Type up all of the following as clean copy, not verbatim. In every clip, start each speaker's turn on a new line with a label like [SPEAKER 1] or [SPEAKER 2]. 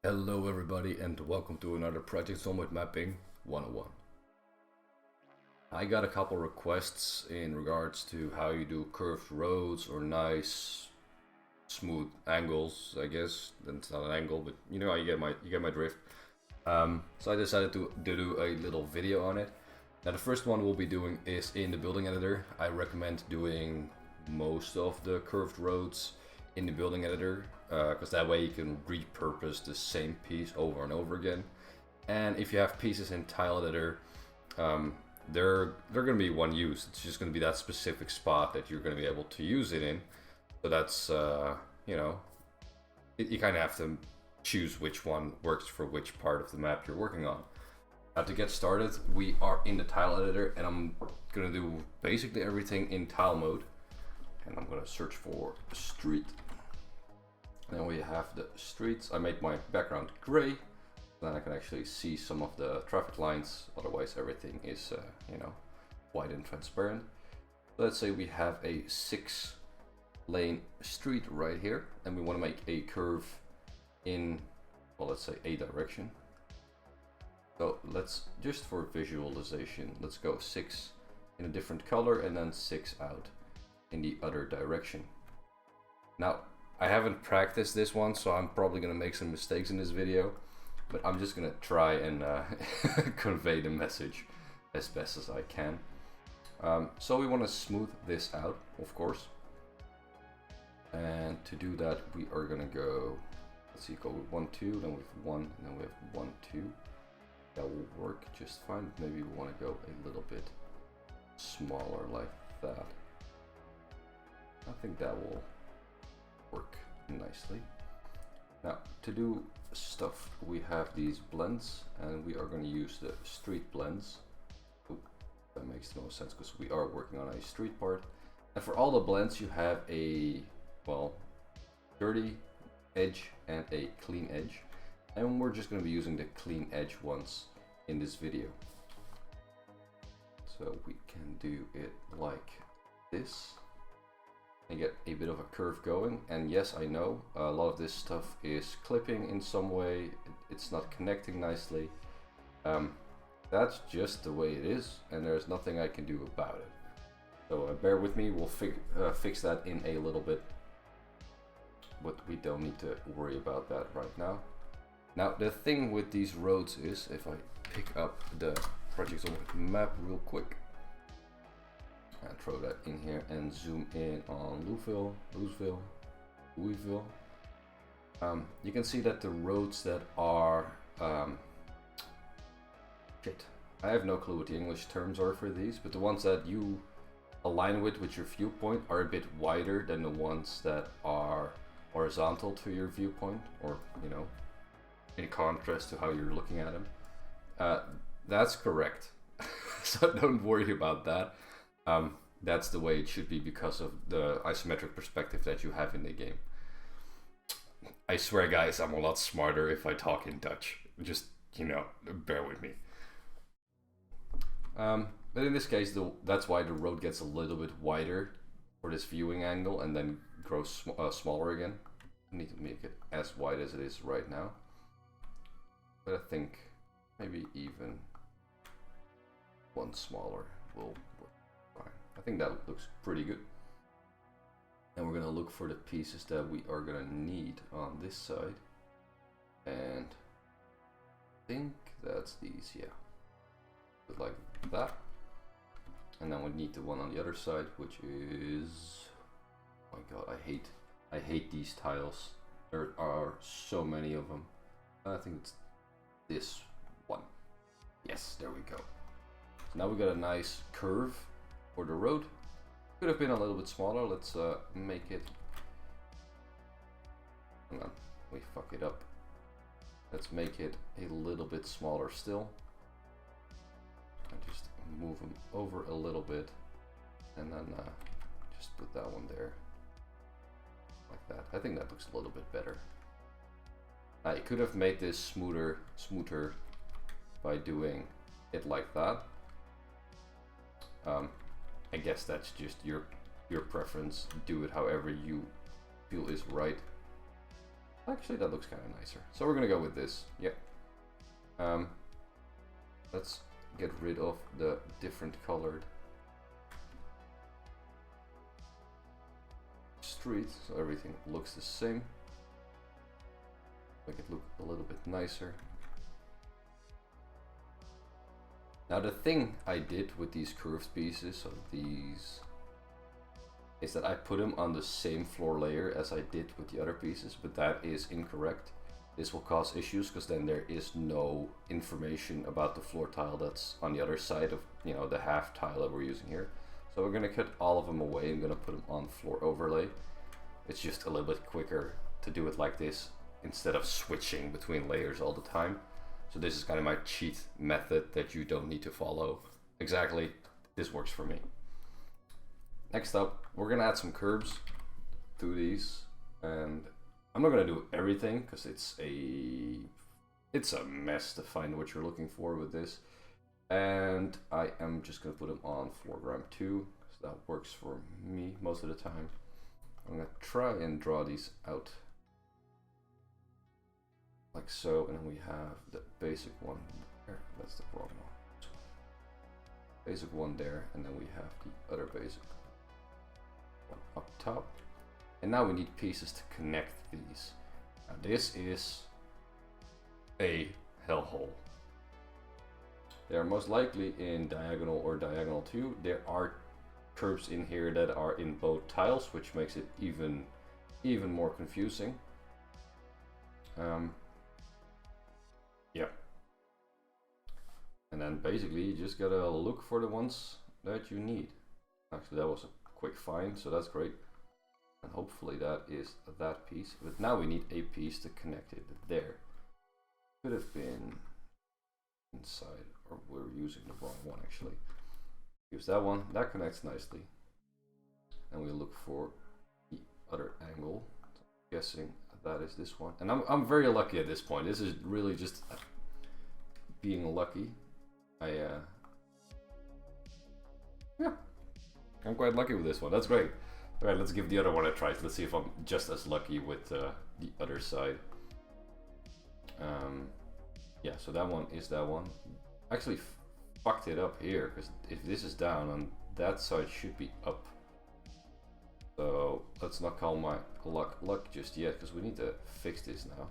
[SPEAKER 1] Hello everybody and welcome to another Project Zomboid Mapping 101. I got a couple requests in regards to how you do curved roads or nice smooth angles. I guess that's not an angle, but you know, you get my drift. So I decided to do a little video on it. Now the first one we'll be doing is in the building editor. I recommend doing most of the curved roads in the building editor, because that way you can repurpose the same piece over and over again. And if you have pieces in tile editor, they're going to be one use. It's just going to be that specific spot that you're going to be able to use it in. So that's you know, you kind of have to choose which one works for which part of the map you're working on. To get started, we are in the tile editor, and I'm going to do basically everything in tile mode. And I'm going to search for street. Then we have the streets. I made my background gray, then I can actually see some of the traffic lines. Otherwise everything is you know, white and transparent. Let's say we have a 6-lane street right here, and we want to make a curve in, well, let's say a direction. So let's, just for visualization, let's go 6 in a different color and then 6 out in the other direction. Now, I haven't practiced this one, so I'm probably gonna make some mistakes in this video, but I'm just gonna try and convey the message as best as I can. So we want to smooth this out, of course, and to do that we are gonna go, let's see, go with 1 2, then with 1, and then we have 1 2. That will work just fine. Maybe we want to go a little bit smaller like that. I think that will work nicely. Now, to do stuff, we have these blends, and we are going to use the street blends. Ooh, that makes no sense because we are working on a street part. And for all the blends, you have a, well, dirty edge and a clean edge. And we're just going to be using the clean edge ones in this video. So we can do it like this and get a bit of a curve going. And yes, I know a lot of this stuff is clipping in some way. It's not connecting nicely. That's just the way it is, and there's nothing I can do about it. So bear with me, we'll fix that in a little bit. But we don't need to worry about that right now. Now the thing with these roads is, if I pick up the Project Zomboid map real quick and throw that in here and zoom in on Louisville, you can see that the roads that are shit, I have no clue what the English terms are for these, but the ones that you align with your viewpoint are a bit wider than the ones that are horizontal to your viewpoint, or you know, in contrast to how you're looking at them. That's correct. So don't worry about that. That's the way it should be because of the isometric perspective that you have in the game. I swear guys, I'm a lot smarter if I talk in Dutch. Just, you know, bear with me. But in this case, that's why the road gets a little bit wider for this viewing angle and then grows smaller again. I need to make it as wide as it is right now. But I think maybe even one smaller will work fine. I think that looks pretty good. And we're gonna look for the pieces that we are gonna need on this side. And I think that's these, yeah. But like that. And then we need the one on the other side, which is, oh my god, I hate these tiles. There are so many of them. I think it's this one. Yes, there we go. So now we got a nice curve for the road. Could have been a little bit smaller. Let's make it. Hang on, we fuck it up. Let's make it a little bit smaller still. And just move them over a little bit, and then just put that one there, like that. I think that looks a little bit better. I could have made this smoother by doing it like that. I guess that's just your preference. Do it however you feel is right. Actually, that looks kind of nicer. So we're gonna go with this. Yeah. Let's get rid of the different colored street, so everything looks the same. Make it look a little bit nicer. Now the thing I did with these curved pieces, so these, is that I put them on the same floor layer as I did with the other pieces, but that is incorrect. This will cause issues because then there is no information about the floor tile that's on the other side of, you know, the half tile that we're using here. So we're gonna cut all of them away. I'm gonna put them on floor overlay. It's just a little bit quicker to do it like this instead of switching between layers all the time. So this is kind of my cheat method that you don't need to follow exactly. This works for me. Next up, we're gonna add some curbs to these, and I'm not gonna do everything because it's a mess to find what you're looking for with this. And I am just gonna put them on foreground 2 because that works for me most of the time. I'm gonna try and draw these out like so, and then we have the basic one there. That's the wrong one. Basic one there, and then we have the other basic one up top. And now we need pieces to connect these. Now this is a hellhole. They are most likely in diagonal or diagonal 2. There are curves in here that are in both tiles, which makes it even more confusing. Yeah. And then basically you just gotta look for the ones that you need. Actually, that was a quick find, so that's great. And hopefully that is that piece. But now we need a piece to connect it there. Could have been inside, or we're using the wrong one actually. Use that one, that connects nicely. And we look for the other angle. So I'm guessing that is this one. And I'm very lucky at this point. This is really just being lucky. Yeah, I'm quite lucky with this one. That's great. All right, let's give the other one a try. Let's see if I'm just as lucky with the other side. Yeah, so that one is that one. Actually fucked it up here, because if this is down, on that side should be up. So let's not call my luck just yet, because we need to fix this now.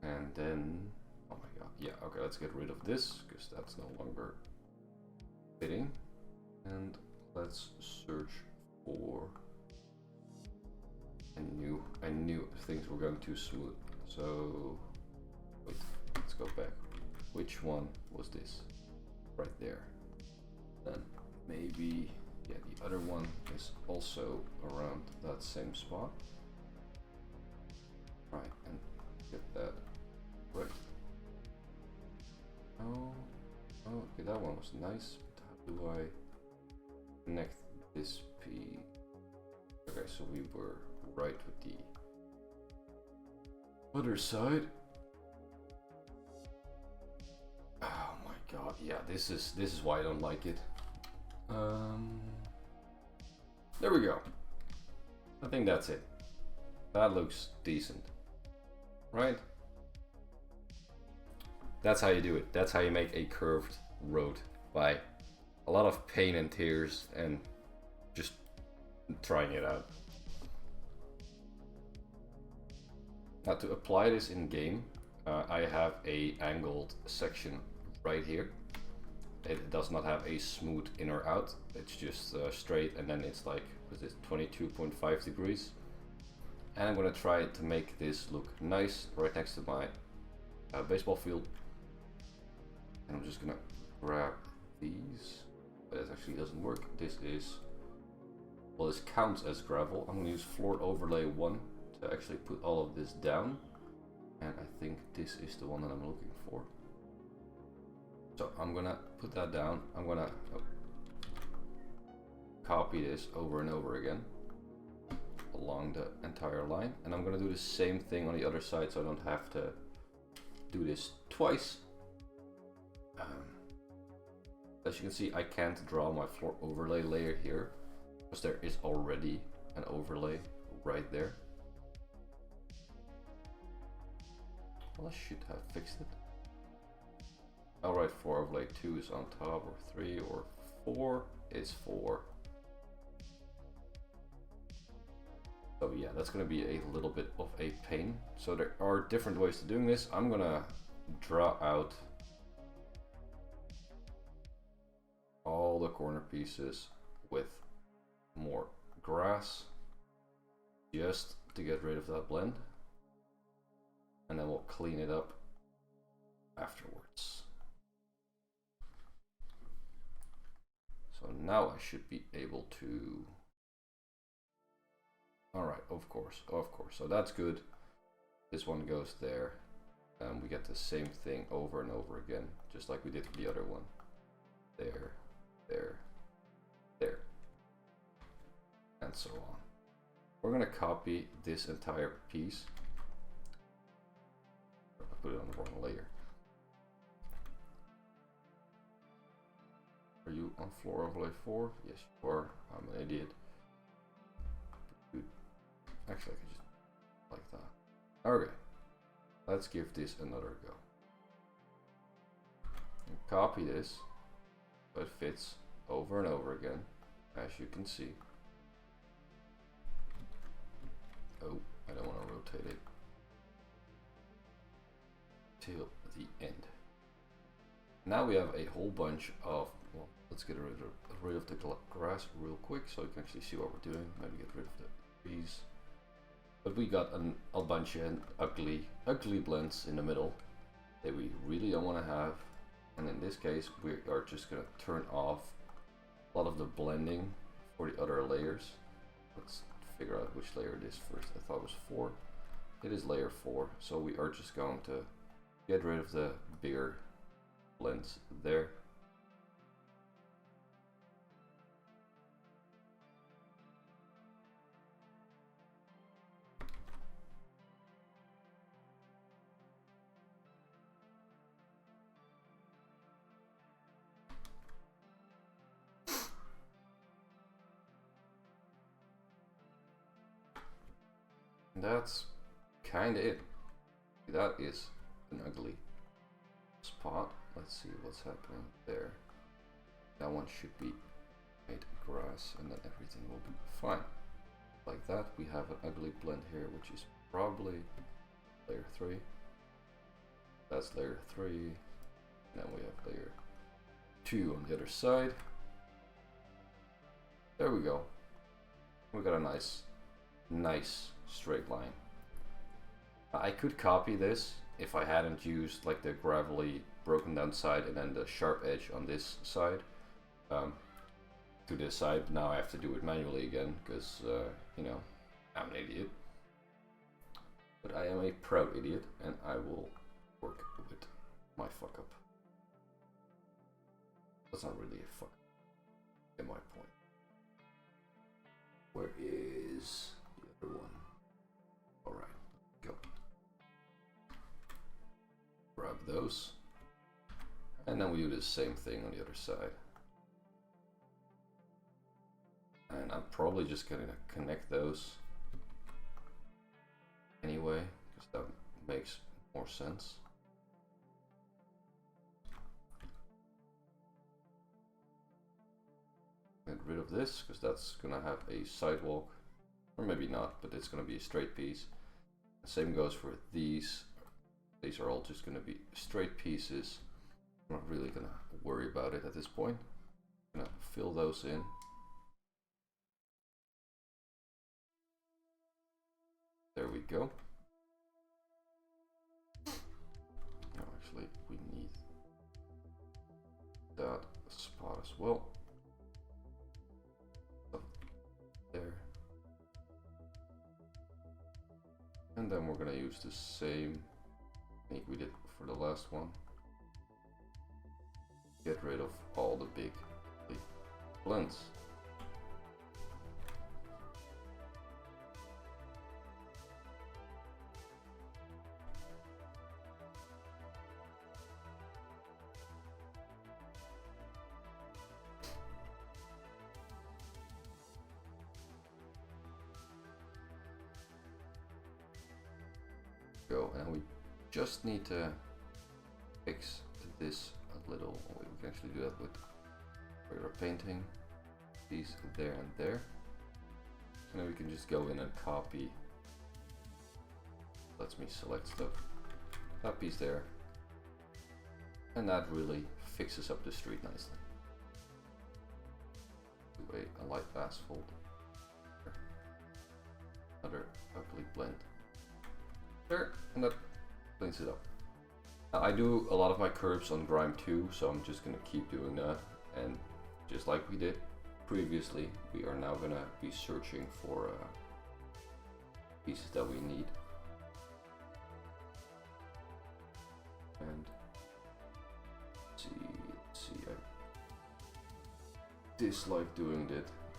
[SPEAKER 1] And then, oh my god, yeah, okay, let's get rid of this, because that's no longer fitting. And let's search for, I knew things were going too smooth. So wait, let's go back. Which one was this? Right there. Then maybe, yeah, the other one is also around that same spot. Right, and get that right. Oh, okay, that one was nice. But how do I connect this piece? Okay, so we were right with the other side. Oh my god, yeah, this is why I don't like it. There we go. I think that's it. That looks decent, right? That's how you do it. That's how you make a curved road, by a lot of pain and tears and just trying it out. Now to apply this in game, I have a angled section right here. It does not have a smooth in or out. It's just straight, and then it's like, what is it, 22.5 degrees. And I'm gonna try to make this look nice right next to my baseball field. And I'm just gonna grab these. But it actually doesn't work. This is, well, this counts as gravel. I'm gonna use floor overlay 1 to actually put all of this down. And I think this is the one that I'm looking for. So I'm gonna put that down. I'm gonna copy this over and over again along the entire line. And I'm gonna do the same thing on the other side, so I don't have to do this twice. As you can see, I can't draw my floor overlay layer here because there is already an overlay right there. Well, I should have fixed it. Alright, 4 overlay 2 is on top, or 3, or 4 is 4. So yeah, that's going to be a little bit of a pain. So there are different ways to doing this. I'm going to draw out all the corner pieces with more grass just to get rid of that blend, and then we'll clean it up afterwards. So now I should be able to, alright, of course, so that's good. This one goes there, and we get the same thing over and over again, just like we did for the other one. There, there, there, and so on. We're gonna copy this entire piece. I put it on the wrong layer. Are you on floor overlay 4? Yes, you are. I'm an idiot. Actually, I could just like that. Okay, let's give this another go. And copy this so it fits over and over again, as you can see. Oh, I don't want to rotate it till the end. Now we have a whole bunch of, well, let's get rid of the grass real quick so you can actually see what we're doing. Maybe get rid of the trees. But we got a bunch of ugly blends in the middle that we really don't want to have. And in this case, we are just going to turn off a lot of the blending for the other layers. Let's figure out which layer it is first. I thought it was 4. It is layer 4. So we are just going to get rid of the bigger blends there. That's kind of it. That is an ugly spot. Let's see what's happening there. That one should be made grass, and then everything will be fine. Like that, we have an ugly blend here, which is probably layer 3. That's layer 3. And then we have layer 2 on the other side. There we go. We got a nice straight line. I could copy this if I hadn't used like the gravelly broken down side and then the sharp edge on this side to this side. Now I have to do it manually again because you know, I'm an idiot. But I am a proud idiot, and I will work with my fuck up. That's not really a fuck up, in my point. Where is the other one? Alright, go. Grab those. And then we do the same thing on the other side. And I'm probably just gonna connect those anyway, because that makes more sense. Get rid of this, because that's gonna have a sidewalk. Or maybe not, but it's gonna be a straight piece. The same goes for these. These are all just gonna be straight pieces. I'm not really gonna worry about it at this point. I'm gonna fill those in. There we go. Now actually we need that spot as well. There. And then we're gonna use the same technique we did for the last one. Get rid of all the big blends. Go, and we just need to fix this a little. Oh, wait, we can actually do that with regular painting. These there and there. So now we can just go in and copy. Lets me select stuff. That piece there. And that really fixes up the street nicely. Do a light asphalt. Another ugly blend. There, and that cleans it up. Now, I do a lot of my curves on grime too, so I'm just gonna keep doing that. And just like we did previously, we are now gonna be searching for pieces that we need. And let's see, I dislike doing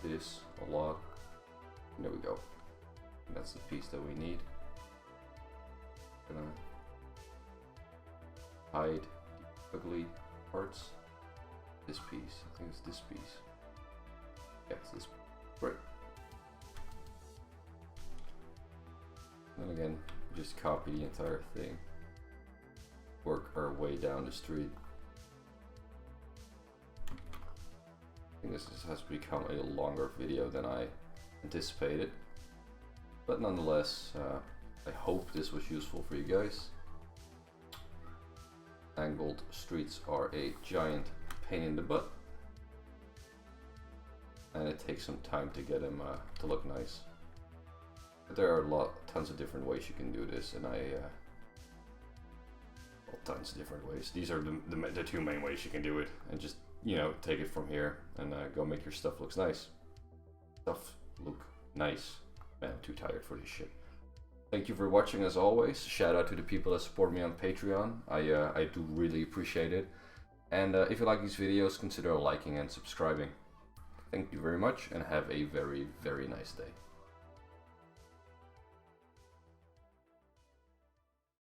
[SPEAKER 1] this a lot. There we go. And that's the piece that we need. Gonna hide the ugly parts. This piece, I think it's this piece. Yeah, it's this. Right. And then again, just copy the entire thing. Work our way down the street. I think this has become a longer video than I anticipated. But nonetheless, I hope this was useful for you guys. Angled streets are a giant pain in the butt. And it takes some time to get them to look nice. But there are tons of different ways you can do this, and tons of different ways. These are the two main ways you can do it, and just, you know, take it from here and go make your stuff looks nice. Stuff look nice. Man, I'm too tired for this shit. Thank you for watching as always. Shout out to the people that support me on Patreon. I do really appreciate it. And if you like these videos, consider liking and subscribing. Thank you very much and have a very, very nice day.